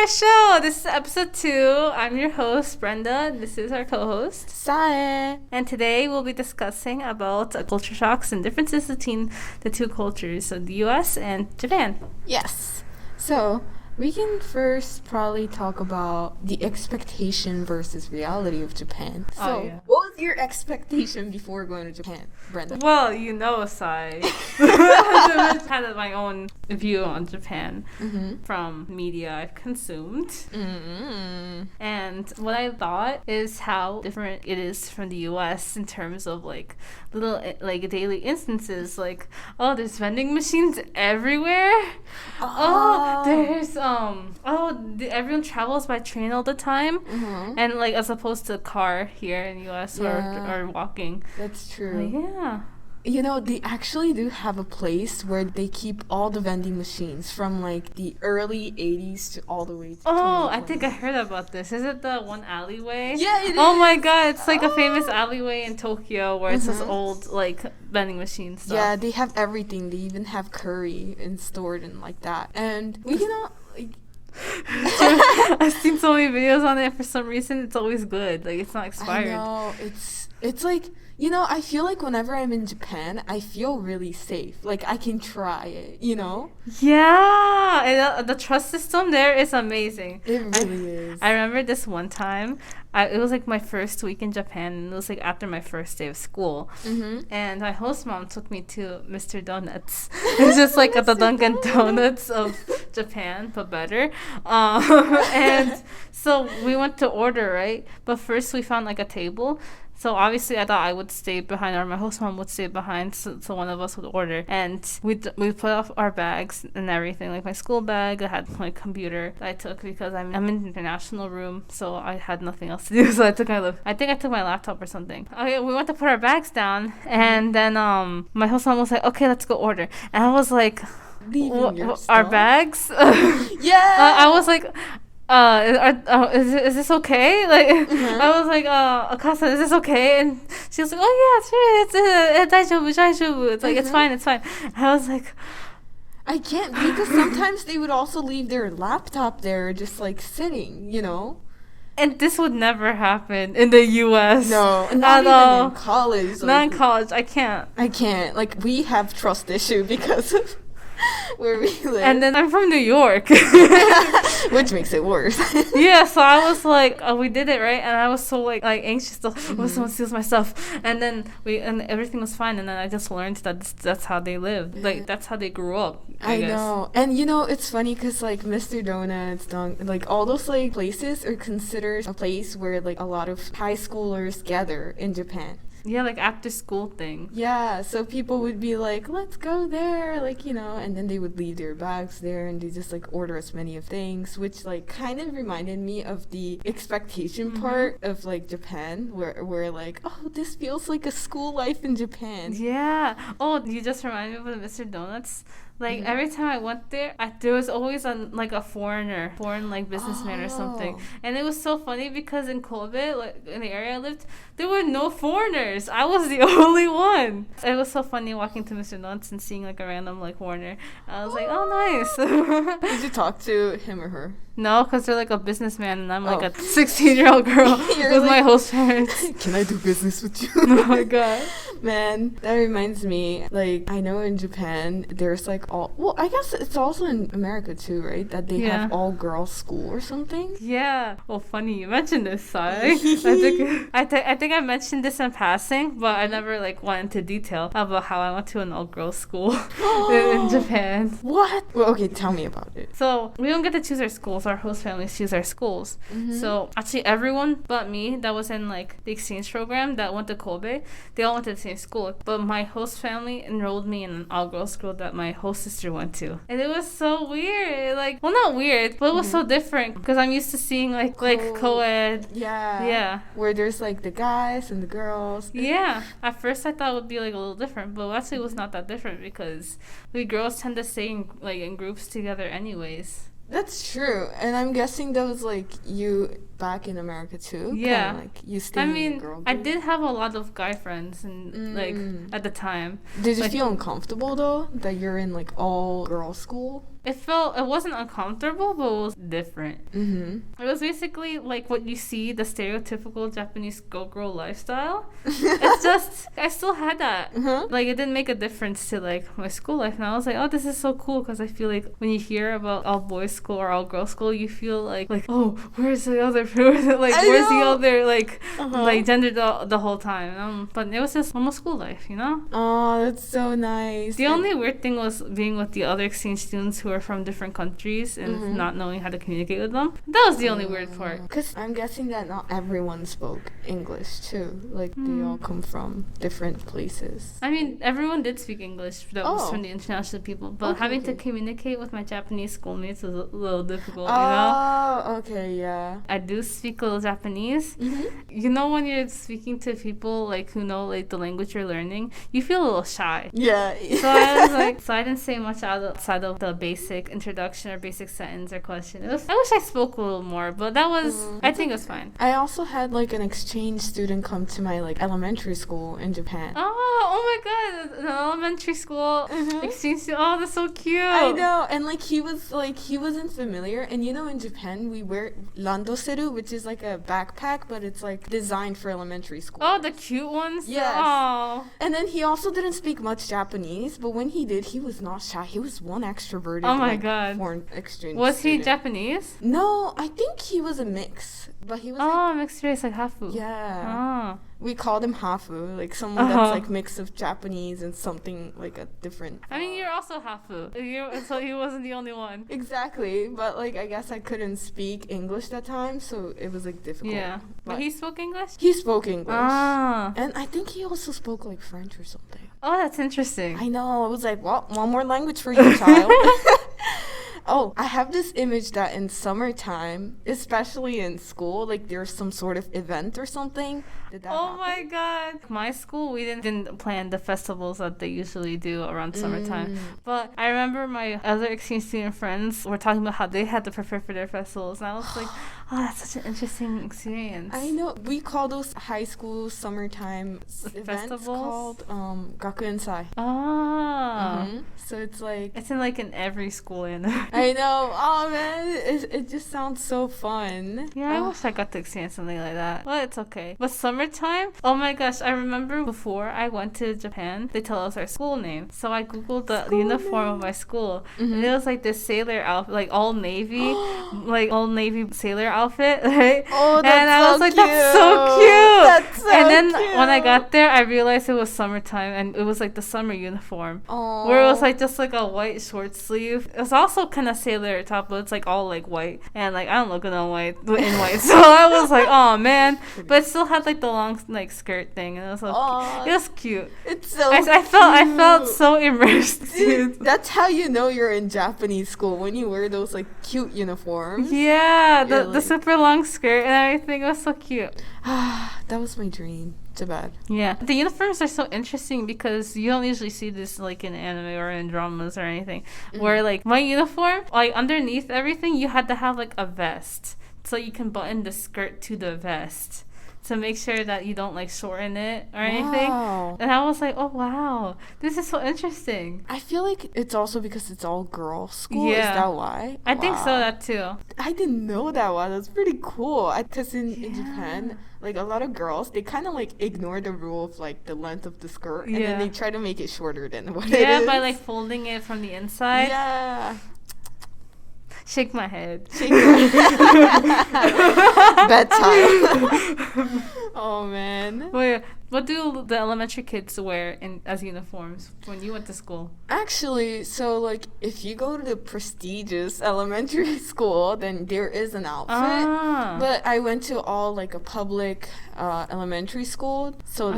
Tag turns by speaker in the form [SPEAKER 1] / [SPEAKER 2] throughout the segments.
[SPEAKER 1] our show. This is episode 2. I'm your host, Brenda. This is our co-host,
[SPEAKER 2] Sae.
[SPEAKER 1] and today we'll be discussing about culture shocks and differences between the two cultures, so the US and Japan.
[SPEAKER 2] Yes. So, we can first probably talk about the expectation versus reality of Japan. So, what was your expectation before going to Japan, Brenda?
[SPEAKER 1] Well, you know, Sai. I had my own view on Japan from media I've consumed.
[SPEAKER 2] Mm-hmm.
[SPEAKER 1] And what I thought is how different it is from the US in terms of like little like daily instances, like, oh, there's vending machines everywhere. There's everyone travels by train all the time, and like as opposed to car here in the US or walking.
[SPEAKER 2] That's true.
[SPEAKER 1] Yeah.
[SPEAKER 2] You know, they actually do have a place where they keep all the vending machines from like the early 80s to all the way to
[SPEAKER 1] I think I heard about this. Is it the one alleyway?
[SPEAKER 2] Yeah, it is.
[SPEAKER 1] Oh my god, it's like a famous alleyway in Tokyo where it's this old like vending machine stuff.
[SPEAKER 2] Yeah, they have everything. They even have curry and stored and like that. And we cannot like
[SPEAKER 1] I've seen so many videos on it. For some reason, it's always good. Like, it's not expired.
[SPEAKER 2] I know. It's like, you know, I feel like whenever I'm in Japan, I feel really safe. Like, I can try it, you know?
[SPEAKER 1] Yeah. And the trust system there is amazing.
[SPEAKER 2] It really is.
[SPEAKER 1] I remember this one time. It was like my first week in Japan, and it was like after my first day of school. And my host mom took me to Mr. Donuts. It's just like the Dunkin' Donuts of Japan, but better. And so we went to order, right? But first we found like a table. So obviously I thought I would stay behind, or my host mom would stay behind, so one of us would order. And we put off our bags and everything, like my school bag. I had my computer that I took because I'm in the international room, so I had nothing else to do. So I took I think I took my laptop or something. Okay, we went to put our bags down, and then my host mom was like, "Okay, let's go order." And I was like, "Our bags?"
[SPEAKER 2] Yeah.
[SPEAKER 1] I was like, is this okay? Like, I was like, Akasa, is this okay? And she was like, oh yeah, sure, it's daijoubu. It's like, it's fine. I was like,
[SPEAKER 2] I can't, because sometimes they would also leave their laptop there just like sitting, you know?
[SPEAKER 1] And this would never happen in the US.
[SPEAKER 2] No, not even in college.
[SPEAKER 1] Not in college. I can't.
[SPEAKER 2] Like, we have trust issue because of where we live.
[SPEAKER 1] And then I'm from New York.
[SPEAKER 2] Which makes it worse.
[SPEAKER 1] Yeah, so I was like, we did it, right? And I was so like anxious to, someone steals my stuff. And then everything was fine. And then I just learned that that's how they live. Like, that's how they grew up, I guess.
[SPEAKER 2] Know. And you know, it's funny because like Mr. Donuts, like all those like places are considered a place where like a lot of high schoolers gather in Japan.
[SPEAKER 1] Yeah, like after school thing.
[SPEAKER 2] Yeah, so people would be like, let's go there, like, you know, and then they would leave their bags there and they just like order as many of things, which like kind of reminded me of the expectation part of like Japan, where like, oh, this feels like a school life in Japan.
[SPEAKER 1] Yeah. Oh, you just reminded me of Mr. Donuts. Like, every time I went there, there was always foreign like businessman or something. And it was so funny because in Kobe, like in the area I lived, there were no foreigners. I was the only one. It was so funny walking to Mr. Nuts and seeing like a random like foreigner. I was like, oh, nice.
[SPEAKER 2] Did you talk to him or her?
[SPEAKER 1] No, because they're like a businessman and I'm like a 16-year-old girl with my host parents.
[SPEAKER 2] Can I do business with you?
[SPEAKER 1] Oh my god.
[SPEAKER 2] Man, that reminds me, like, I know in Japan, there's like I guess it's also in America too, right? That they have all girls school or something.
[SPEAKER 1] Yeah. Well, funny you mentioned this, Sai. I think I mentioned this in passing, but I never like went into detail about how I went to an all-girls school in Japan.
[SPEAKER 2] What? Well, okay, tell me about it.
[SPEAKER 1] So we don't get to choose our schools. Our host families choose our schools. So actually everyone but me that was in like the exchange program that went to Kobe, they all went to the same school. But my host family enrolled me in an all-girls school that my host sister went to. And it was so weird. Like, well, not weird, but it was so different because I'm used to seeing like co-ed.
[SPEAKER 2] Yeah. Where there's like the guys and the girls.
[SPEAKER 1] Yeah. At first I thought it would be like a little different, but actually it was not that different because we girls tend to stay in groups together anyways.
[SPEAKER 2] That's true. And I'm guessing that was like you back in America too.
[SPEAKER 1] Yeah.
[SPEAKER 2] Kinda like you stayed in the girl group.
[SPEAKER 1] I did have a lot of guy friends and like at the time.
[SPEAKER 2] Did you feel uncomfortable though that you're in like all girl school?
[SPEAKER 1] it wasn't uncomfortable, but it was different.
[SPEAKER 2] Mm-hmm.
[SPEAKER 1] It was basically like what you see, the stereotypical Japanese go-girl lifestyle. It's just, I still had that. Like, it didn't make a difference to, like, my school life. And I was like, oh, this is so cool, because I feel like when you hear about all boys school or all girls school, you feel like, oh, where's the other, where's the other, like, like, gender the whole time. But it was just normal school life, you know?
[SPEAKER 2] Oh, that's so nice.
[SPEAKER 1] The only weird thing was being with the other exchange students who are from different countries and not knowing how to communicate with them. That was the only weird part.
[SPEAKER 2] Because I'm guessing that not everyone spoke English too. Like, they all come from different places.
[SPEAKER 1] I mean, everyone did speak English that was from the international people, but having to communicate with my Japanese schoolmates was a little difficult, you know?
[SPEAKER 2] Oh, okay, yeah.
[SPEAKER 1] I do speak a little Japanese. You know, when you're speaking to people, like, who know, like, the language you're learning, you feel a little shy.
[SPEAKER 2] Yeah.
[SPEAKER 1] So I was like, so I didn't say much outside of the basic introduction or basic sentence or question. I wish I spoke a little more, but that was, I think it was fine.
[SPEAKER 2] I also had, like, an exchange student come to my, like, elementary school in Japan.
[SPEAKER 1] Oh my god, an elementary school exchange student. Oh, that's so cute.
[SPEAKER 2] I know, and like he wasn't familiar. And you know, in Japan we wear randoseru, which is like a backpack, but it's like designed for elementary school.
[SPEAKER 1] Oh, the cute ones.
[SPEAKER 2] Yes.
[SPEAKER 1] Oh.
[SPEAKER 2] And then he also didn't speak much Japanese, but when he did, he was not shy. He was one extroverted.
[SPEAKER 1] Oh my god.
[SPEAKER 2] Foreign exchange.
[SPEAKER 1] Was
[SPEAKER 2] student.
[SPEAKER 1] he Japanese?
[SPEAKER 2] No, I think he was a mix, but he was.
[SPEAKER 1] Mixed race, like hafu.
[SPEAKER 2] Yeah.
[SPEAKER 1] Oh.
[SPEAKER 2] We called him hafu, like someone that's like mix of Japanese and something like a different.
[SPEAKER 1] I mean, you're also hafu, so he wasn't the only one.
[SPEAKER 2] Exactly, but like I guess I couldn't speak English that time, so it was like difficult.
[SPEAKER 1] Yeah, but he spoke English.
[SPEAKER 2] He spoke English,
[SPEAKER 1] Ah.
[SPEAKER 2] and I think he also spoke like French or something.
[SPEAKER 1] Oh, that's interesting.
[SPEAKER 2] I know. I was like, well, one more language for you, child. Oh, I have this image that in summertime, especially in school, like there's some sort of event or something. Did that happen?
[SPEAKER 1] My god. My school, we didn't plan the festivals that they usually do around summertime. But I remember my other exchange student friends were talking about how they had to prepare for their festivals. And I was like, oh, that's such an interesting experience.
[SPEAKER 2] I know. We call those high school summertime events called Gakuen-sai.
[SPEAKER 1] Ah.
[SPEAKER 2] So it's like...
[SPEAKER 1] It's in every school in
[SPEAKER 2] I know. Oh, man. It just sounds so fun.
[SPEAKER 1] Yeah, I wish I got to experience something like that. But it's okay. But summertime? Oh my gosh, I remember before I went to Japan, they tell us our school name. So I googled the uniform of my school. And it was like this sailor outfit, like all navy, like all navy sailor outfit, right?
[SPEAKER 2] Oh, that's
[SPEAKER 1] and I
[SPEAKER 2] so
[SPEAKER 1] was like,
[SPEAKER 2] cute.
[SPEAKER 1] that's so cute.
[SPEAKER 2] That's so
[SPEAKER 1] and then
[SPEAKER 2] cute.
[SPEAKER 1] when I got there, I realized it was summertime and it was like the summer uniform.
[SPEAKER 2] Oh.
[SPEAKER 1] Where it was like just like a white short sleeve. It was also kind of sailor top, but it's like all like white. And like I don't look good in white. So I was like, oh man. But it still had like the long like skirt thing, and it was so cute. It was cute.
[SPEAKER 2] It's so
[SPEAKER 1] I felt so immersed. Dude.
[SPEAKER 2] That's how you know you're in Japanese school, when you wear those like cute uniforms.
[SPEAKER 1] Yeah, the
[SPEAKER 2] like...
[SPEAKER 1] super long skirt and everything. It was so cute.
[SPEAKER 2] That was my dream. Too bad.
[SPEAKER 1] Yeah, the uniforms are so interesting because you don't usually see this like in anime or in dramas or anything. Where like my uniform, like underneath everything, you had to have like a vest, so you can button the skirt to the vest to make sure that you don't like shorten it or anything.
[SPEAKER 2] Wow.
[SPEAKER 1] And I was like, oh wow, this is so interesting.
[SPEAKER 2] I feel like it's also because it's all girls school.
[SPEAKER 1] Yeah.
[SPEAKER 2] Is that why?
[SPEAKER 1] I think so, that too.
[SPEAKER 2] I didn't know that one. That's pretty cool. Because in Japan, like a lot of girls, they kind of like ignore the rule of like the length of the skirt, and then they try to make it shorter than what it is.
[SPEAKER 1] Yeah, by like folding it from the inside.
[SPEAKER 2] Yeah.
[SPEAKER 1] Shake my head.
[SPEAKER 2] Shake your bedtime. Oh man.
[SPEAKER 1] Wait, what do the elementary kids wear as uniforms when you went to school?
[SPEAKER 2] Actually, so like if you go to the prestigious elementary school, then there is an outfit. But I went to all like a public elementary school, so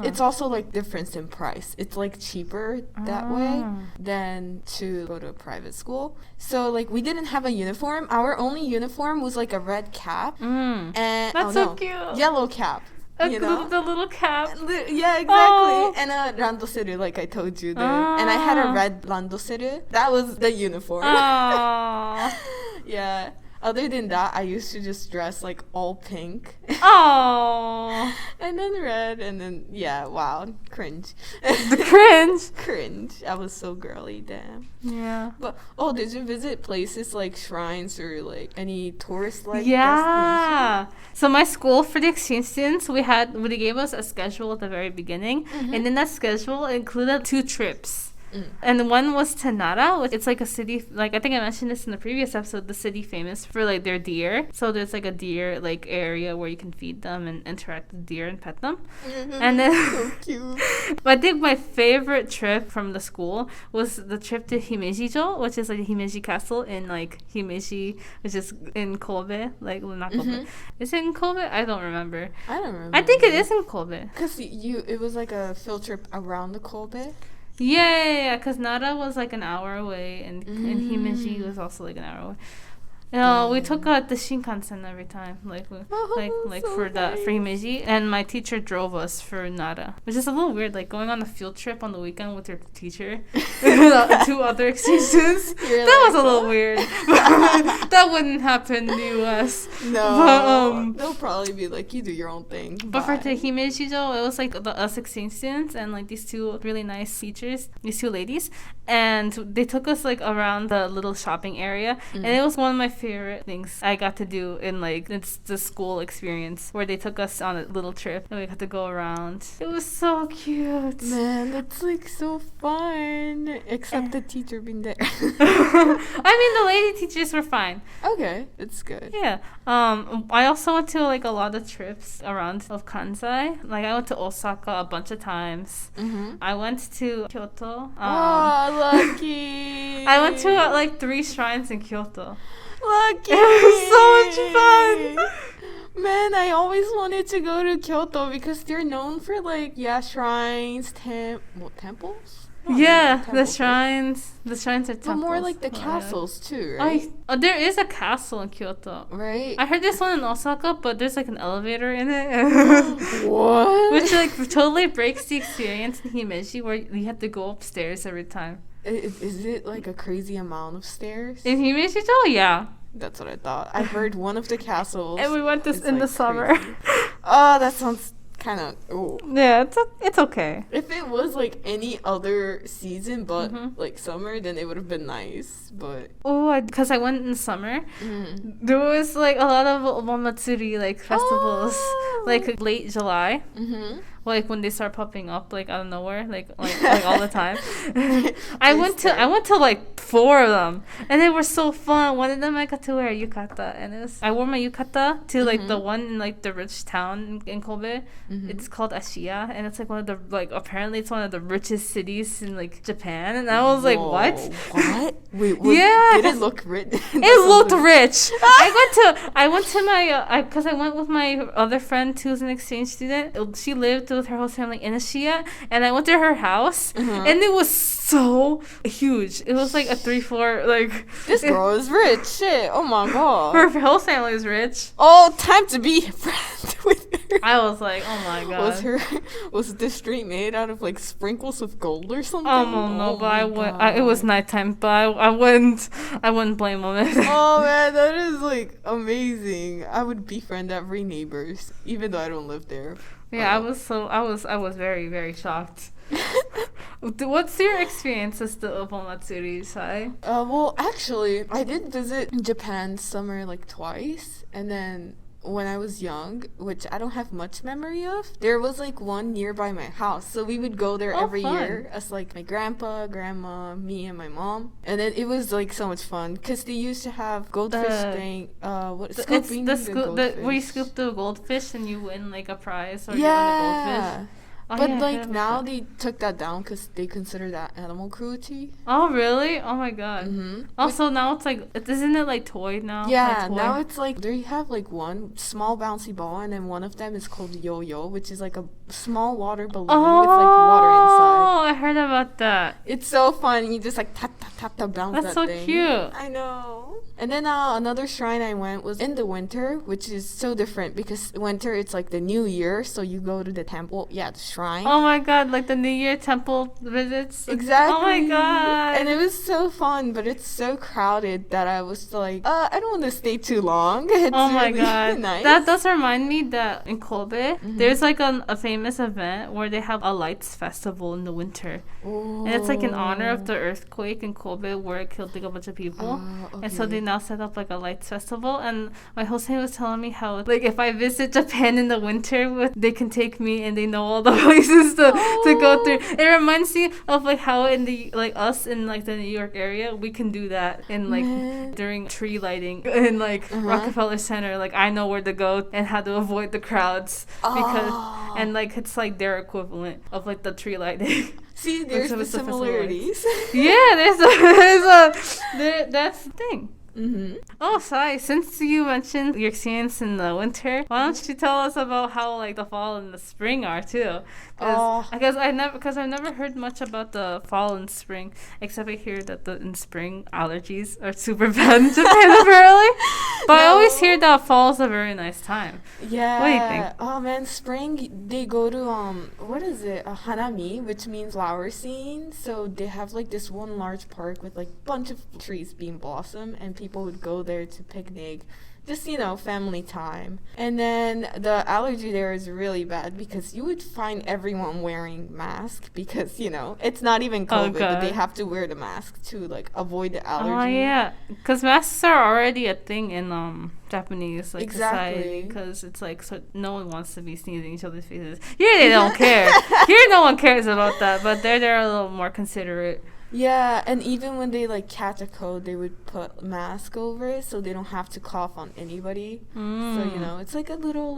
[SPEAKER 2] it's also like difference in price. It's like cheaper that way than to go to a private school. So like we didn't have a uniform. Our only uniform was like a red cap and
[SPEAKER 1] that's so cute.
[SPEAKER 2] Yellow cap. You know?
[SPEAKER 1] The little cap.
[SPEAKER 2] Yeah, exactly. And a randoseru, like I told you. And I had a red randoseru. That was the uniform.
[SPEAKER 1] Aww.
[SPEAKER 2] Yeah. Other than that, I used to just dress like all pink.
[SPEAKER 1] Oh,
[SPEAKER 2] And then red, and then, yeah, wow, cringe.
[SPEAKER 1] the cringe.
[SPEAKER 2] Cringe. I was so girly, damn.
[SPEAKER 1] Yeah.
[SPEAKER 2] But, oh, did you visit places like shrines or like any tourist like
[SPEAKER 1] Yeah. So my school for the exchange students, they gave us a schedule at the very beginning, and in that schedule it included 2 trips. And one was to Nara, which it's like a city, like I think I mentioned this in the previous episode, the city famous for like their deer. So there's like a deer like area where you can feed them and interact with deer and pet them. And then
[SPEAKER 2] So cute.
[SPEAKER 1] but I think my favorite trip from the school was the trip to Himeji-jo, which is like the Himeji Castle in like Himeji, which is in Kobe, like well, not Kobe. Is it in Kobe? I don't remember.
[SPEAKER 2] I don't remember.
[SPEAKER 1] I think it is in Kobe.
[SPEAKER 2] Because it was like a field trip around the Kobe.
[SPEAKER 1] Yeah, because Nara was like an hour away, and Himeji was also like an hour away. We took the Shinkansen every time, like so for Himeji, and my teacher drove us for Nara, which is a little weird, like going on a field trip on the weekend with your teacher, 2 other exchange students. That was a little weird. That wouldn't happen in the U.S.
[SPEAKER 2] No, they'll probably be like, you do your own thing.
[SPEAKER 1] But for the Himeji-jo, it was like us exchange students and like these 2 really nice teachers, these 2 ladies, and they took us like around the little shopping area, and it was one of my favorite things I got to do in like it's the school experience where they took us on a little trip and we got to go around. It was so cute.
[SPEAKER 2] Man, that's like so fun. Except the teacher being there.
[SPEAKER 1] I mean, the lady teachers were fine.
[SPEAKER 2] Okay, it's good.
[SPEAKER 1] Yeah. I also went to like a lot of trips around of Kansai. Like I went to Osaka a bunch of times. I went to Kyoto.
[SPEAKER 2] Oh, lucky.
[SPEAKER 1] I went to like 3 shrines in Kyoto.
[SPEAKER 2] Lucky.
[SPEAKER 1] It was so much fun.
[SPEAKER 2] Man, I always wanted to go to Kyoto because they're known for like shrines, temples.
[SPEAKER 1] Yeah, the
[SPEAKER 2] temples,
[SPEAKER 1] shrines. The shrines are temples.
[SPEAKER 2] But more like the
[SPEAKER 1] Oh, yeah.
[SPEAKER 2] castles too, right?
[SPEAKER 1] There is a castle in Kyoto.
[SPEAKER 2] Right.
[SPEAKER 1] I heard there's one in Osaka, but there's like an elevator in it.
[SPEAKER 2] What?
[SPEAKER 1] Which like totally breaks the experience in Himeji where you have to go upstairs every time.
[SPEAKER 2] Is it like a crazy amount of stairs?
[SPEAKER 1] In Himeji-jo, yeah.
[SPEAKER 2] That's what I thought. I heard one of the castles.
[SPEAKER 1] And we went this
[SPEAKER 2] is,
[SPEAKER 1] in the
[SPEAKER 2] like,
[SPEAKER 1] summer.
[SPEAKER 2] crazy. Oh, that sounds kind of. Oh.
[SPEAKER 1] Yeah, it's okay.
[SPEAKER 2] If it was like any other season, but like summer, then it would have been nice. But
[SPEAKER 1] Oh, because I went in summer. There was like a lot of Omomatsuri like festivals, like late July. Like when they start popping up like out of nowhere, like all the time. I went to like 4 of them, and they were so fun. One of them I got to wear a yukata, and I wore my yukata to like the one in like the rich town in Kobe. It's called Ashiya, and it's like one of the like apparently it's one of the richest cities in like Japan, and I was like, what?
[SPEAKER 2] What? Wait,
[SPEAKER 1] Yeah.
[SPEAKER 2] Did it look rich?
[SPEAKER 1] It looked rich. I went to my because I went with my other friend who's an exchange student. She lived with her whole family in Ashiya, and I went to her house, and it was so huge. It was like a 3-floor like.
[SPEAKER 2] This girl is rich. Shit. Oh my god.
[SPEAKER 1] Her whole family is rich.
[SPEAKER 2] Oh, time to be friends with her.
[SPEAKER 1] I was like, oh my god.
[SPEAKER 2] Was the street made out of like sprinkles of gold or something?
[SPEAKER 1] No, but it was nighttime, but I wouldn't blame them.
[SPEAKER 2] Oh man, that is like amazing. I would befriend every neighbors, even though I don't live there.
[SPEAKER 1] Yeah, I was very, very shocked. What's your experience as the Obomatsuri, Sai?
[SPEAKER 2] Well, actually, I did visit Japan summer like twice, and then when I was young, which I don't have much memory of, there was like one nearby my house, so we would go there every
[SPEAKER 1] fun.
[SPEAKER 2] year as like my grandpa, grandma, me, and my mom, and then it was like so much fun because they used to have goldfish thing. Scooping
[SPEAKER 1] where you scoop the goldfish and you win like a prize or you win a
[SPEAKER 2] yeah.
[SPEAKER 1] goldfish. Oh,
[SPEAKER 2] But
[SPEAKER 1] yeah, I
[SPEAKER 2] like
[SPEAKER 1] heard about
[SPEAKER 2] now
[SPEAKER 1] that.
[SPEAKER 2] they took that down because they consider that animal cruelty.
[SPEAKER 1] Oh really? Oh my god. Also now it's like isn't it like toy now?
[SPEAKER 2] Yeah,
[SPEAKER 1] Like toy?
[SPEAKER 2] now it's like they have like one small bouncy ball, and then one of them is called yo-yo, which is like a small water balloon with like water inside.
[SPEAKER 1] Oh, I heard about that.
[SPEAKER 2] It's so fun. You just like tap tap tap to bounce
[SPEAKER 1] That's
[SPEAKER 2] that
[SPEAKER 1] so
[SPEAKER 2] thing.
[SPEAKER 1] cute.
[SPEAKER 2] I know. And then another shrine I went was in the winter, which is so different because winter it's like the new year, so you go to the temple, the shrine.
[SPEAKER 1] Oh my god, like the New Year temple visits.
[SPEAKER 2] Exactly.
[SPEAKER 1] Oh my god.
[SPEAKER 2] And it was so fun, but it's so crowded that I was like, I don't want to stay too long. It's
[SPEAKER 1] oh my
[SPEAKER 2] really
[SPEAKER 1] god.
[SPEAKER 2] nice.
[SPEAKER 1] That does remind me that in Kobe, there's like a famous event where they have a lights festival in the winter.
[SPEAKER 2] Ooh.
[SPEAKER 1] And it's like in honor of the earthquake in Kobe where it killed like a bunch of people. And so they now set up like a lights festival. And my Jose was telling me how like if I visit Japan in the winter, they can take me and they know all the places to go through. It reminds me of like how in the like us in like the New York area, we can do that in like during tree lighting in like Rockefeller Center. Like I know where to go and how to avoid the crowds because and like it's like their equivalent of like the tree lighting.
[SPEAKER 2] See, there's the similarities.
[SPEAKER 1] Yeah, that's the thing. Oh, Sai, since you mentioned your experience in the winter, why don't you tell us about how like the fall and the spring are too? Because I've never heard much about the fall and spring, except I hear that in spring allergies are super bad in Japan apparently. But I always hear that fall is a very nice time.
[SPEAKER 2] Yeah.
[SPEAKER 1] What do you think?
[SPEAKER 2] Oh man, spring they go to what is it? A hanami, which means flower scene. So they have like this one large park with like bunch of trees being blossom, and people would go there to picnic. Just, family time. And then the allergy there is really bad because you would find everyone wearing masks because, it's not even COVID, but they have to wear the mask to, like, avoid the allergy.
[SPEAKER 1] Oh, yeah. Because masks are already a thing in Japanese society because it's like so no one wants to be sneezing each other's faces. Here they don't care. Here no one cares about that, but they're a little more considerate.
[SPEAKER 2] Yeah, and even when they like catch a cold, they would put a mask over it so they don't have to cough on anybody. So it's like a little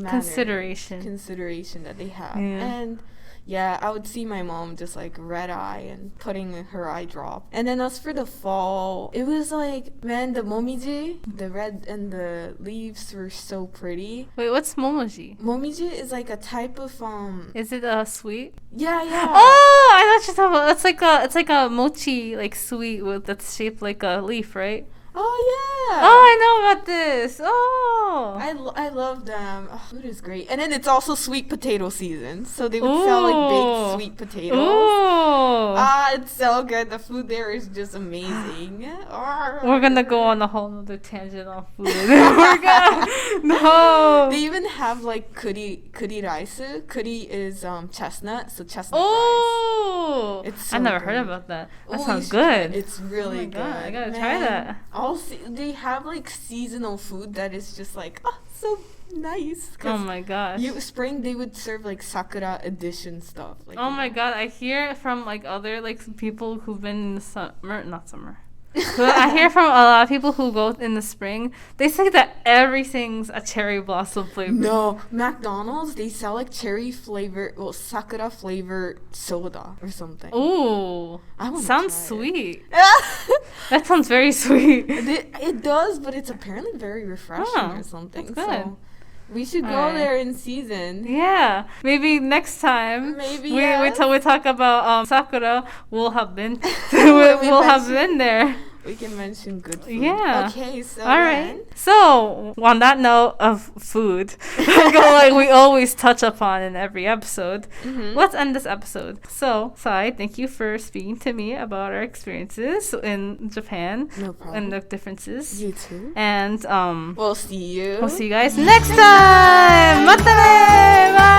[SPEAKER 2] consideration that they have. And yeah, I would see my mom just like red eye and putting her eye drop. And then as for the fall, it was like, man, the momiji, the red and the leaves were so pretty.
[SPEAKER 1] Wait, what's momoji?
[SPEAKER 2] Momiji is like a type of
[SPEAKER 1] Is it sweet?
[SPEAKER 2] Yeah.
[SPEAKER 1] Oh, I know what you're talking about. It's like a mochi like sweet that's shaped like a leaf, right?
[SPEAKER 2] Oh, yeah.
[SPEAKER 1] Oh, I know about this. Oh.
[SPEAKER 2] I love them. Oh, food is great. And then it's also sweet potato season. So they would sell like baked sweet potatoes.
[SPEAKER 1] Ooh.
[SPEAKER 2] It's so good. The food there is just amazing.
[SPEAKER 1] We're going to go on a whole other tangent on food. No.
[SPEAKER 2] They even have like kuri rice. Kuri is chestnut. So chestnut rice. It's so
[SPEAKER 1] I never heard about that. That sounds good.
[SPEAKER 2] It's really good.
[SPEAKER 1] God, I got to try that.
[SPEAKER 2] They have like seasonal food that is just like so nice.
[SPEAKER 1] Oh my gosh.
[SPEAKER 2] Spring they would serve like sakura edition stuff. Like,
[SPEAKER 1] oh my god, I hear from like other like people who've been in the summer. But I hear from a lot of people who go in the spring, they say that everything's a cherry blossom flavor.
[SPEAKER 2] No, McDonald's, they sell like cherry flavor, sakura flavor soda or something.
[SPEAKER 1] Ooh, sounds sweet.
[SPEAKER 2] That
[SPEAKER 1] sounds very sweet.
[SPEAKER 2] It does, but it's apparently very refreshing or something.
[SPEAKER 1] That's good.
[SPEAKER 2] So we should go there in season.
[SPEAKER 1] Yeah, maybe next time.
[SPEAKER 2] Maybe
[SPEAKER 1] we talk about sakura. We'll have been. we'll have been there.
[SPEAKER 2] We can mention good food.
[SPEAKER 1] Yeah.
[SPEAKER 2] Okay, so
[SPEAKER 1] all right. So on that note of food, like we always touch upon in every episode, let's end this episode. So Sai, thank you for speaking to me about our experiences in Japan.
[SPEAKER 2] No problem.
[SPEAKER 1] And the differences.
[SPEAKER 2] You too.
[SPEAKER 1] And
[SPEAKER 2] we'll see you.
[SPEAKER 1] We'll see you guys next time. Mata ne! Bye.